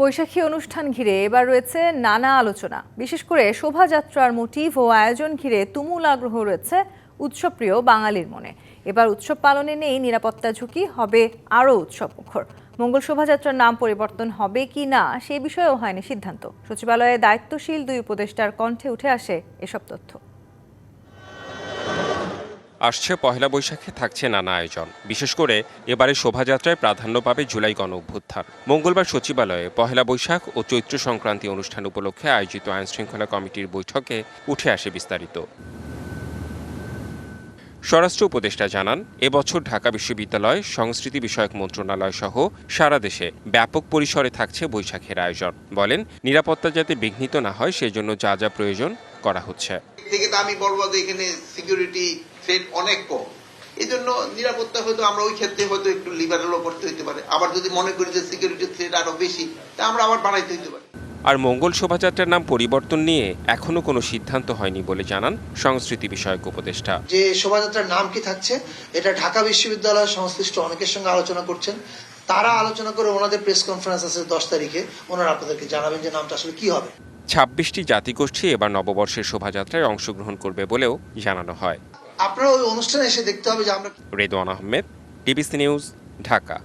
বৈশাখী অনুষ্ঠান ঘিরে এবার রয়েছে নানা আলোচনা। বিশেষ করে শোভাযাত্রার মোটিভ ও আয়োজন ঘিরে তুমুল আগ্রহ রয়েছে উৎসবপ্রিয় বাঙালির মনে। এবার উৎসব পালনে নেই নিরাপত্তা ঝুঁকি, হবে আরও উৎসবমুখর। মঙ্গল শোভাযাত্রার নাম পরিবর্তন হবে কি না সে বিষয়েও হয়নি সিদ্ধান্ত। সচিবালয়ে দায়িত্বশীল দুই উপদেষ্টার কণ্ঠে উঠে আসে এসব তথ্য। আসছে পহেলা বৈশাখে থাকছে নানা আয়োজন। বিশেষ করে এবারে শোভাযাত্রায় প্রাধান্য পাবে জুলাই গণ অভ্যুত্থান। মঙ্গলবার সচিবালয়ে পহেলা বৈশাখ ও চৈত্র সংক্রান্তি অনুষ্ঠান উপলক্ষে আয়োজিত আইনশৃঙ্খলা কমিটির বৈঠকে উঠে আসে বিস্তারিত। স্বরাষ্ট্র উপদেষ্টা জানান, এবছর ঢাকা বিশ্ববিদ্যালয়, সংস্কৃতি বিষয়ক মন্ত্রণালয় সহ সারা দেশে ব্যাপক পরিসরে থাকছে বৈশাখের আয়োজন। বলেন, নিরাপত্তা যাতে বিঘ্নিত না হয় সেজন্য যা যা প্রয়োজন করা হচ্ছে। আমি বলবো যে এখানে সিকিউরিটি থ্রেট অনেক কম, এই জন্য নিরাপত্তা হয়তো আমরা ওই ক্ষেত্রে হয়তো একটু লিবারেলও করতে হইতে পারে। আবার যদি মনে করি যে সিকিউরিটি থ্রেট আরো বেশি, তা আমরা আবার বাড়াইতে হইতে পারে। আর মঙ্গল শোভাযাত্রার নাম পরিবর্তন নিয়ে এখনো কোনো সিদ্ধান্ত হয়নি বলে জানান সংস্কৃতি বিষয়ক উপদেষ্টা। যে শোভাযাত্রার নাম কি থাকছে এটা ঢাকা বিশ্ববিদ্যালয় সংশ্লিষ্ট অনেকের সঙ্গে আলোচনা করছেন। তারা আলোচনা করে ওনাদের প্রেস কনফারেন্স আছে 10 তারিখে, ওনারা আপনাদেরকে জানাবেন যে নামটা আসলে কি হবে। 26টি জাতিগোষ্ঠী এবার নববর্ষের শোভাযাত্রায় অংশগ্রহণ করবে বলেও জানানো হয়। আপনারা ওই অনুষ্ঠানে এসে দেখতে হবে যে আমরা। Redwan Ahmed, DBC news, Dhaka.